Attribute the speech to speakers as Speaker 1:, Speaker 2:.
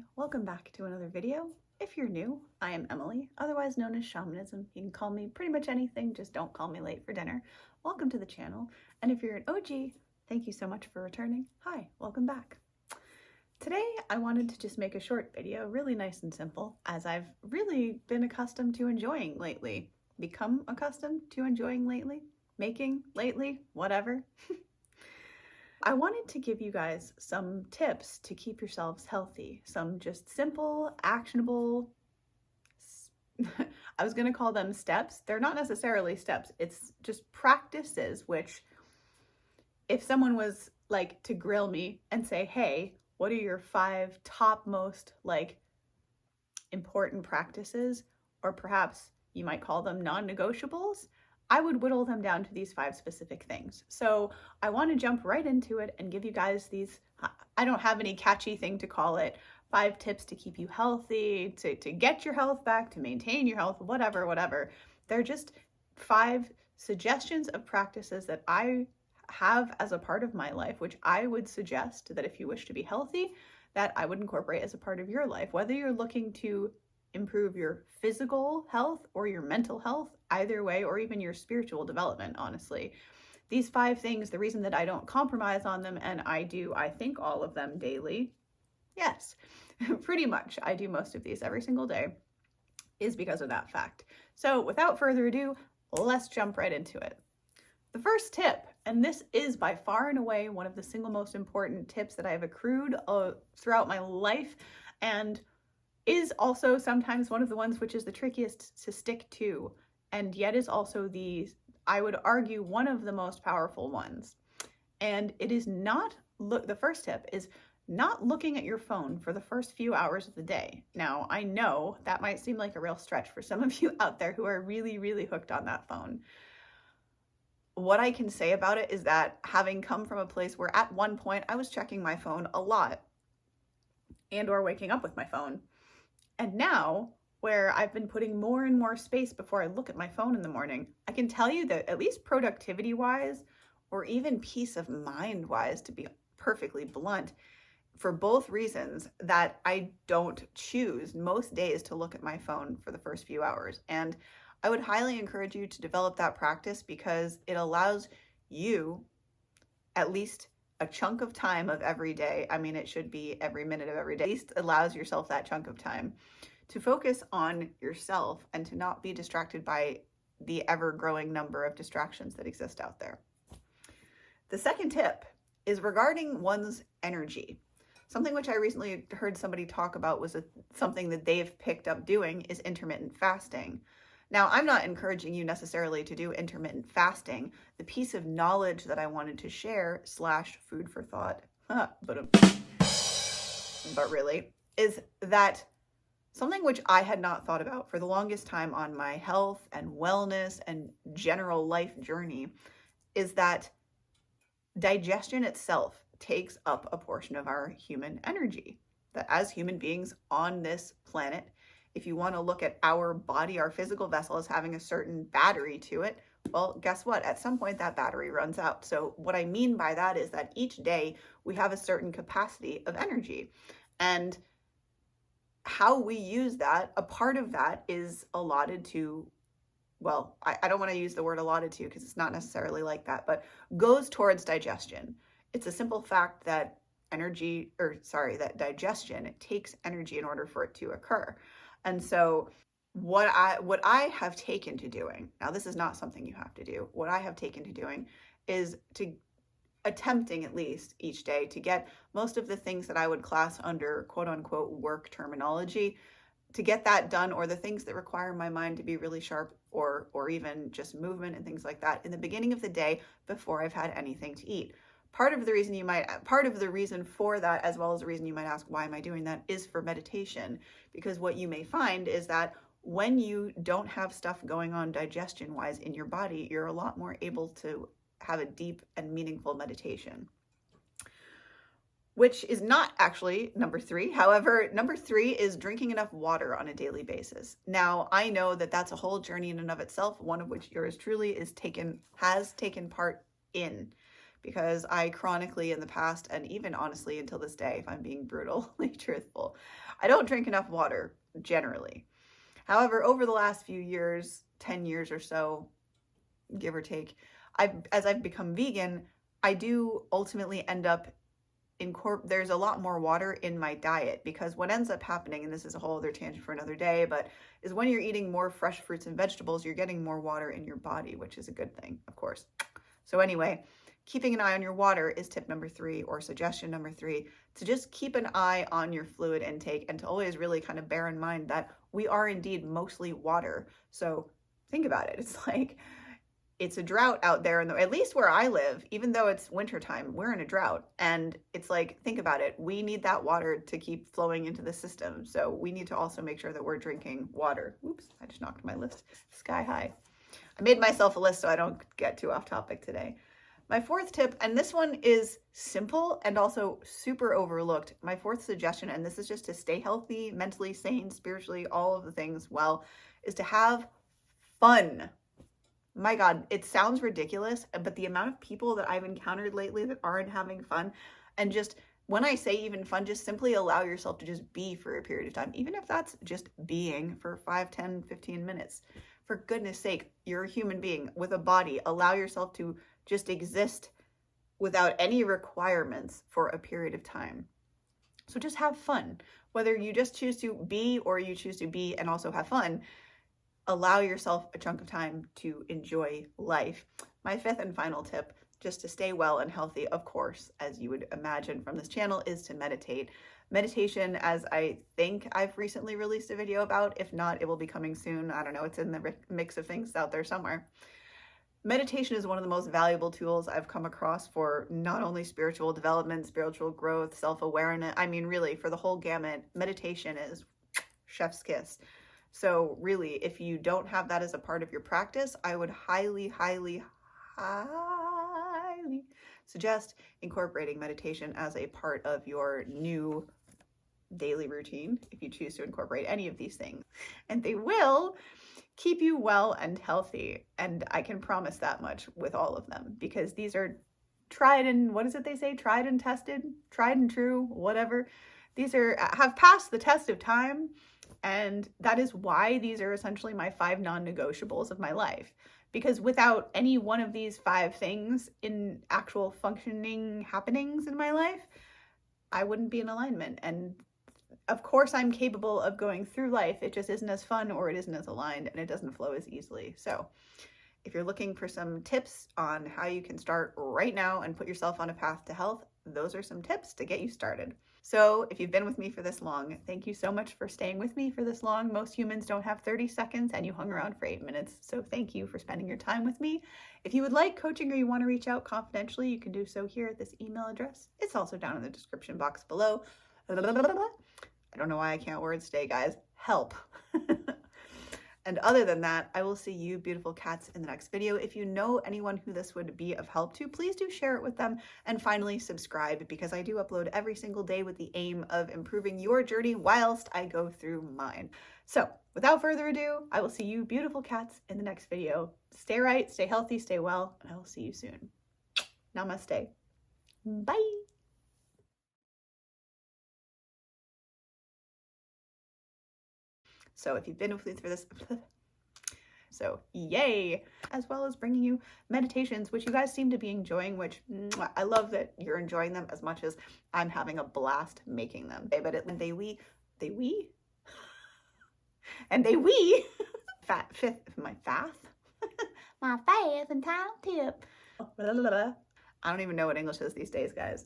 Speaker 1: Hi, welcome back to another video. If you're new, I am Emily, otherwise known as Shamanism. You can call me pretty much anything, just don't call me late for dinner. Welcome to the channel. And if you're an OG, thank you so much for returning. Hi, welcome back. Today, I wanted to just make a short video, really nice and simple, as I've really been accustomed to enjoying lately. Become accustomed to enjoying lately? Making lately? Whatever. I wanted to give you guys some tips to keep yourselves healthy. Some just simple, actionable, I was going to call them steps. They're not necessarily steps. It's just practices, which if someone was like to grill me and say, hey, what are your 5 top most important practices? Or perhaps you might call them non-negotiables. I would whittle them down to these 5 specific things. So I want to jump right into it and give you guys these, I don't have any catchy thing to call it, 5 tips to keep you healthy, to get your health back, to maintain your health, whatever. They're just 5 suggestions of practices that I have as a part of my life, which I would suggest that if you wish to be healthy, that I would incorporate as a part of your life, whether you're looking to improve your physical health or your mental health, either way, or even your spiritual development, honestly. These 5 things, the reason that I don't compromise on them, and I do, I think, all of them daily, yes, pretty much, I do most of these every single day, is because of that fact. So without further ado, let's jump right into it. The first tip, and this is by far and away one of the single most important tips that I have accrued throughout my life, and is also sometimes one of the ones which is the trickiest to stick to, and yet is also I would argue, one of the most powerful ones. And it is not, the first tip is not looking at your phone for the first few hours of the day. Now, I know that might seem like a real stretch for some of you out there who are really, really hooked on that phone. What I can say about it is that having come from a place where at one point I was checking my phone a lot and or waking up with my phone, and now, where I've been putting more and more space before I look at my phone in the morning, I can tell you that at least productivity-wise, or even peace of mind-wise, to be perfectly blunt, for both reasons, that I don't choose most days to look at my phone for the first few hours. And I would highly encourage you to develop that practice because it allows you at least a chunk of time of every day. I mean, it should be every minute of every day. At least allows yourself that chunk of time to focus on yourself and to not be distracted by the ever-growing number of distractions that exist out there. The second tip is regarding one's energy. Something which I recently heard somebody talk about was something that they've picked up doing is intermittent fasting. Now, I'm not encouraging you necessarily to do intermittent fasting. The piece of knowledge that I wanted to share / food for thought, but really, is that something which I had not thought about for the longest time on my health and wellness and general life journey is that digestion itself takes up a portion of our human energy. That as human beings on this planet, if you want to look at our body, our physical vessel as having a certain battery to it, well, guess what? At some point that battery runs out. So what I mean by that is that each day we have a certain capacity of energy. And how we use that, a part of that is allotted to, well, I don't want to use the word allotted to because it's not necessarily like that, but goes towards digestion. It's a simple fact that that digestion takes energy in order for it to occur. And so what I have taken to doing, now this is not something you have to do, what I have taken to doing is to attempting at least each day to get most of the things that I would class under quote unquote work terminology, to get that done, or the things that require my mind to be really sharp or even just movement and things like that in the beginning of the day before I've had anything to eat. Part of the reason for that, as well as the reason you might ask, why am I doing that, is for meditation. Because what you may find is that when you don't have stuff going on digestion-wise in your body, you're a lot more able to have a deep and meaningful meditation. Which is not actually number 3. However, number 3 is drinking enough water on a daily basis. Now, I know that that's a whole journey in and of itself, one of which yours truly has taken part in. Because I chronically in the past, and even honestly until this day, if I'm being brutally truthful, I don't drink enough water generally. However, over the last few years, 10 years or so, give or take, as I've become vegan, I do ultimately end up there's a lot more water in my diet, because what ends up happening, and this is a whole other tangent for another day, but is when you're eating more fresh fruits and vegetables, you're getting more water in your body, which is a good thing, of course. So anyway, keeping an eye on your water is tip number 3, or suggestion number 3, to just keep an eye on your fluid intake and to always really kind of bear in mind that we are indeed mostly water. So think about it. It's like, it's a drought out there, and at least where I live, even though it's wintertime, we're in a drought. And it's like, think about it. We need that water to keep flowing into the system. So we need to also make sure that we're drinking water. Oops, I just knocked my list sky high. I made myself a list so I don't get too off topic today. My 4th tip, and this one is simple and also super overlooked. My 4th suggestion, and this is just to stay healthy, mentally sane, spiritually, all of the things well, is to have fun. My God, it sounds ridiculous, but the amount of people that I've encountered lately that aren't having fun, and just when I say even fun, just simply allow yourself to just be for a period of time, even if that's just being for 5, 10, 15 minutes. For goodness sake, you're a human being with a body. Allow yourself to just exist without any requirements for a period of time. So just have fun. Whether you just choose to be or you choose to be and also have fun, allow yourself a chunk of time to enjoy life. My 5th and final tip, just to stay well and healthy, of course, as you would imagine from this channel, is to meditate. Meditation, as I think I've recently released a video about. If not, it will be coming soon. I don't know, it's in the mix of things out there somewhere. Meditation is one of the most valuable tools I've come across for not only spiritual development, spiritual growth, self-awareness. I mean, really, for the whole gamut, meditation is chef's kiss. So really, if you don't have that as a part of your practice, I would highly, highly, highly suggest incorporating meditation as a part of your new daily routine, if you choose to incorporate any of these things. And they will keep you well and healthy. And I can promise that much with all of them, because these are tried and, what is it they say? Tried and tested, tried and true, whatever. These have passed the test of time. And that is why these are essentially my 5 non-negotiables of my life. Because without any one of these 5 things in actual functioning happenings in my life, I wouldn't be in alignment. And of course, I'm capable of going through life. It just isn't as fun, or it isn't as aligned, and it doesn't flow as easily. So if you're looking for some tips on how you can start right now and put yourself on a path to health, those are some tips to get you started. So if you've been with me for this long, thank you so much for staying with me for this long. Most humans don't have 30 seconds, and you hung around for 8 minutes. So thank you for spending your time with me. If you would like coaching or you want to reach out confidentially, you can do so here at this email address. It's also down in the description box below. I don't know why I can't words today, guys. Help. And other than that, I will see you beautiful cats in the next video. If you know anyone who this would be of help to, please do share it with them. And finally, subscribe, because I do upload every single day with the aim of improving your journey whilst I go through mine. So without further ado, I will see you beautiful cats in the next video. Stay right, stay healthy, stay well, and I will see you soon. Namaste. Bye. So if you've been with me for this, so yay, as well as bringing you meditations, which you guys seem to be enjoying, which I love that you're enjoying them as much as I'm having a blast making them. But and they my faith and time tip. I don't even know what English is these days, guys.